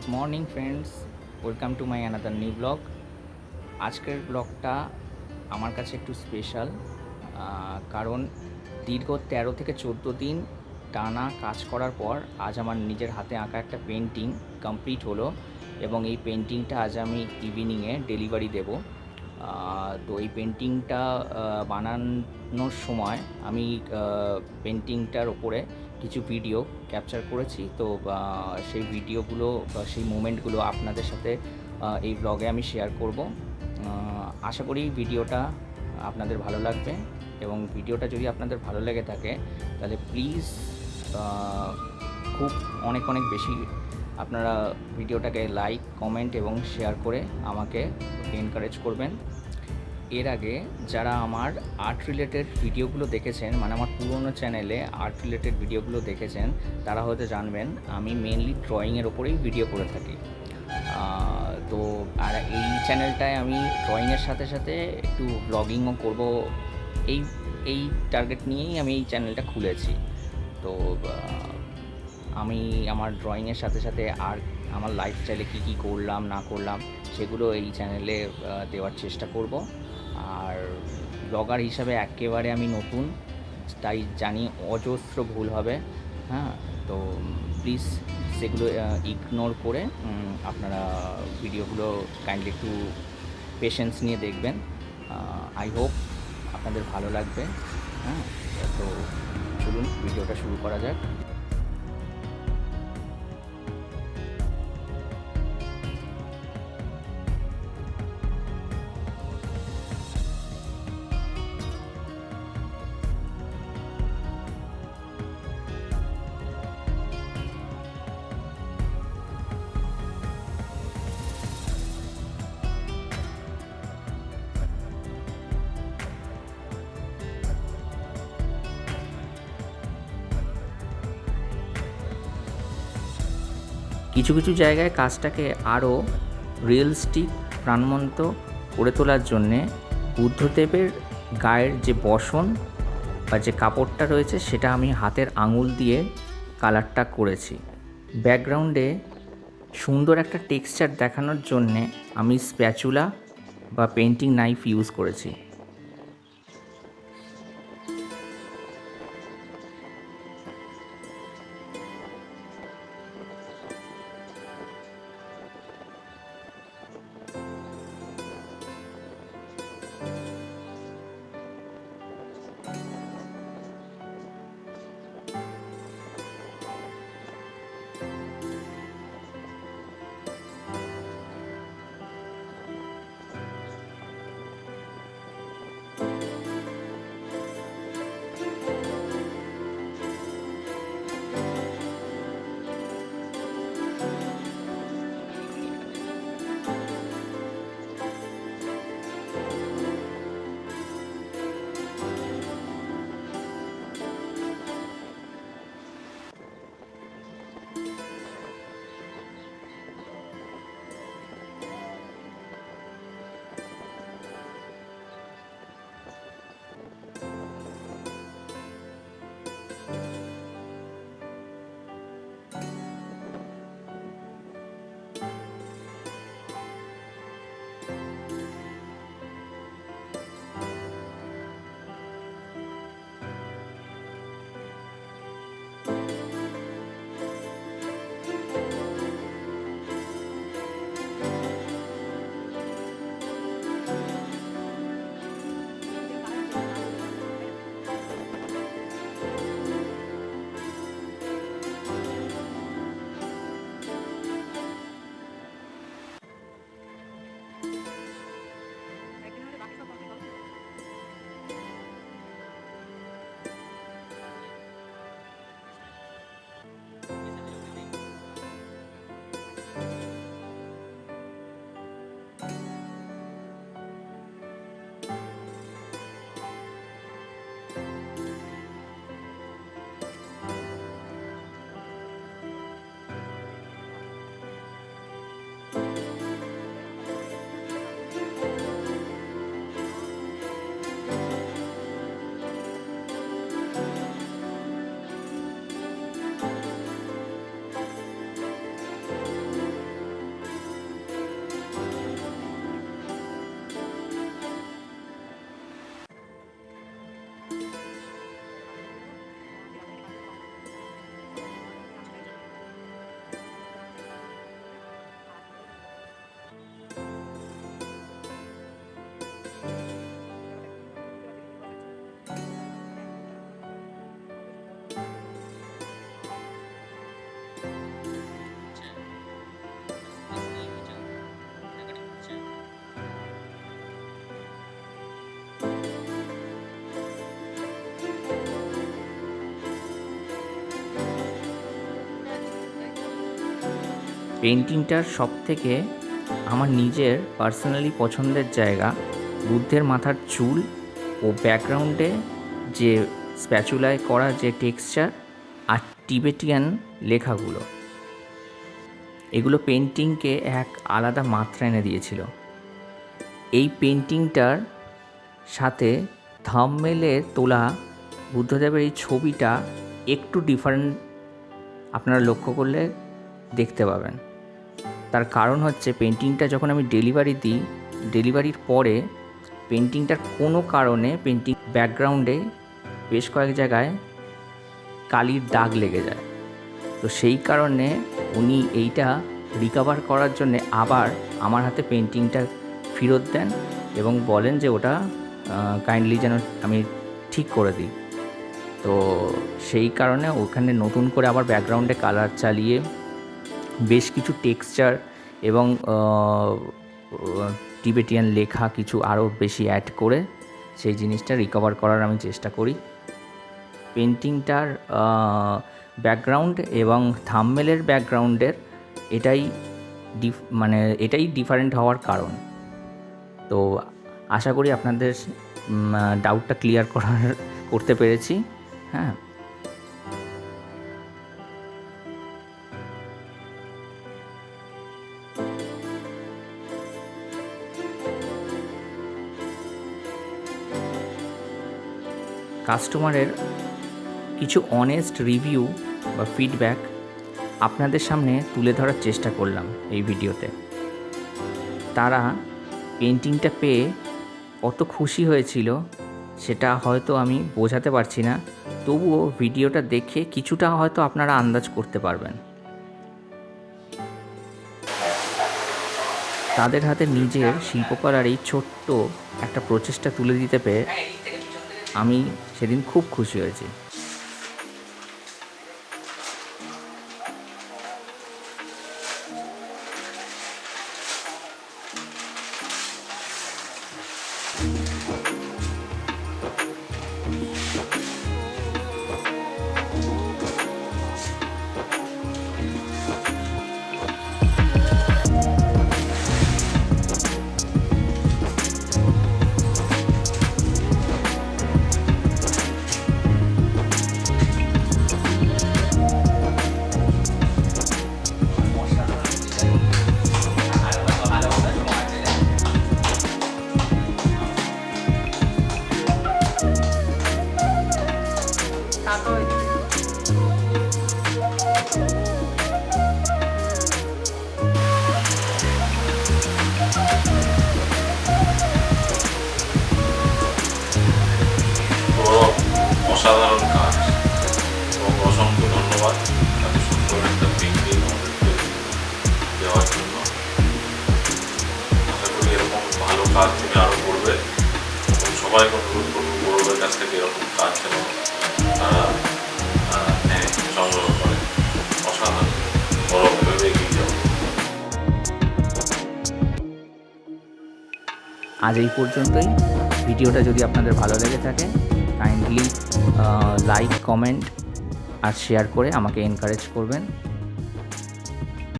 Good morning friends, welcome to my another new blog. আজকের ব্লগটা আমার কাছে একটু স্পেশাল, কারণ দীর্ঘ 13 থেকে 14 দিন টানা কাজ করার পর আজ আমার নিজের হাতে আঁকা একটা পেন্টিং কমপ্লিট হলো এবং এই পেন্টিংটা আজ আমি ইভিনিংয়ে ডেলিভারি দেব। তো এই পেন্টিংটা বানানোর সময় আমি পেন্টিংটার ওপরে কিছু ভিডিও ক্যাপচার করেছি। তো সেই ভিডিওগুলো বা সেই মোমেন্টগুলো আপনাদের সাথে এই ব্লগে আমি শেয়ার করব। আশা করি ভিডিওটা আপনাদের ভালো লাগবে, এবং ভিডিওটা যদি আপনাদের ভালো লেগে থাকে তাহলে প্লিজ খুব অনেক অনেক বেশি আপনারা ভিডিওটাকে লাইক, কমেন্ট এবং শেয়ার করে আমাকে এনকারেজ করবেন। এর আগে যারা আমার আর্ট রিলেটেড ভিডিওগুলো দেখেছেন, মানে আমার পুরনো চ্যানেলে আর্ট রিলেটেড ভিডিওগুলো দেখেছেন, তারা হয়তো জানবেন আমি মেনলি ড্রয়িংয়ের ওপরেই ভিডিও করে থাকি। তো আর এই চ্যানেলটায় আমি ড্রয়িংয়ের সাথে সাথে একটু ব্লগিংও করব, এই এই টার্গেট নিয়েই আমি এই চ্যানেলটা খুলেছি। তো আমি আমার ড্রয়িংয়ের সাথে সাথে আর আমার লাইফস্টাইলে কী কী করলাম না করলাম সেগুলো এই চ্যানেলে দেওয়ার চেষ্টা করব। আর ব্লগার হিসাবে একেবারে আমি নতুন, তাই জানি অজস্র ভুল হবে। হ্যাঁ, তো প্লিজ সেগুলো ইগনোর করে আপনারা ভিডিওগুলো কাইন্ডলি একটু পেশেন্স নিয়ে দেখবেন। আই হোপ আপনাদের ভালো লাগবে। হ্যাঁ, তো চলুন ভিডিওটা শুরু করা যাক। কিছু কিছু জায়গায় কাজটাকে আরও রিয়েলিস্টিক, প্রাণবন্ত করে তোলার জন্যে বুদ্ধদেবের গায়ের যে বসন বা যে কাপড়টা রয়েছে সেটা আমি হাতের আঙুল দিয়ে কালারটা করেছি। ব্যাকগ্রাউন্ডে সুন্দর একটা টেক্সচার দেখানোর জন্যে আমি স্প্যাচুলা বা পেন্টিং নাইফ ইউজ করেছি। পেন্টিংটার সবথেকে আমার নিজের পার্সোনালি পছন্দের জায়গা বুদ্ধের মাথার চুল ও ব্যাকগ্রাউন্ডে যে স্প্যাচুলায় করা যে টেক্সচার আর টিবেটিয়ান লেখাগুলো, এগুলো পেন্টিংকে এক আলাদা মাত্রা এনে দিয়েছিল। এই পেন্টিংটার সাথে থাম্বনেলে তোলা বুদ্ধদেবের এই ছবিটা একটু ডিফারেন্ট আপনারা লক্ষ্য করলে দেখতে পাবেন। তার কারণ হচ্ছে পেন্টিংটা যখন আমি ডেলিভারি দিই, ডেলিভারির পরে পেন্টিংটার কোনো কারণে পেন্টিং ব্যাকগ্রাউন্ডে বেশ কয়েক জায়গায় কালির দাগ লেগে যায়। তো সেই কারণে উনি এইটা রিকভার করার জন্যে আবার আমার হাতে পেন্টিংটা ফেরত দেন এবং বলেন যে ওটা কাইন্ডলি যেন আমি ঠিক করে দিই। তো সেই কারণে ওখানে নতুন করে আবার ব্যাকগ্রাউন্ডে কালার চালিয়ে বেশ কিছু টেক্সচার এবং টিবেটিয়ান লেখা কিছু আরও বেশি অ্যাড করে সেই জিনিসটা রিকভার করার আমি চেষ্টা করি। পেন্টিংটার ব্যাকগ্রাউন্ড এবং থাম্বনেলের ব্যাকগ্রাউন্ডের এটাই ডিফারেন্ট হওয়ার কারণ। তো আশা করি আপনাদের ডাউটটা ক্লিয়ার করতে পেরেছি। হ্যাঁ, কাস্টমারের কিছু অনেস্ট রিভিউ বা ফিডব্যাক আপনাদের সামনে তুলে ধরার চেষ্টা করলাম এই ভিডিওতে। তারা পেন্টিংটা পেয়ে কত খুশি হয়েছিল সেটা হয়তো আমি বোঝাতে পারছি না, তবুও ভিডিওটা দেখে কিছুটা হয়তো আপনারা আন্দাজ করতে পারবেন। তাদের হাতে নিজের শিল্পকলার এই ছোট্ট একটা প্রচেষ্টা তুলে দিতে পেরে আমি সেদিন খুব খুশি হয়েছি। অসাধারণ কাজ এবং অসংখ্য ধন্যবাদ এত সুন্দর একটা পেন্টিং আমাদেরকে দেওয়ার জন্য। আশা করি এরকম ভালো কাজ তুমি আরও করবে এবং সবাইকে অনুরোধ করবো গৌরবের কাছ থেকে এরকম কাজ যেন তারা নেয়, সংগ্রহ করে। অসাধারণ, গৌরব ভেবে এগিয়ে যাবো। আজ এই পর্যন্তই। ভিডিওটা যদি আপনাদের ভালো লেগে থাকে কাইন্ডলি লাইক, কমেন্ট আর শেয়ার করে আমাকে এনকারেজ করবেন।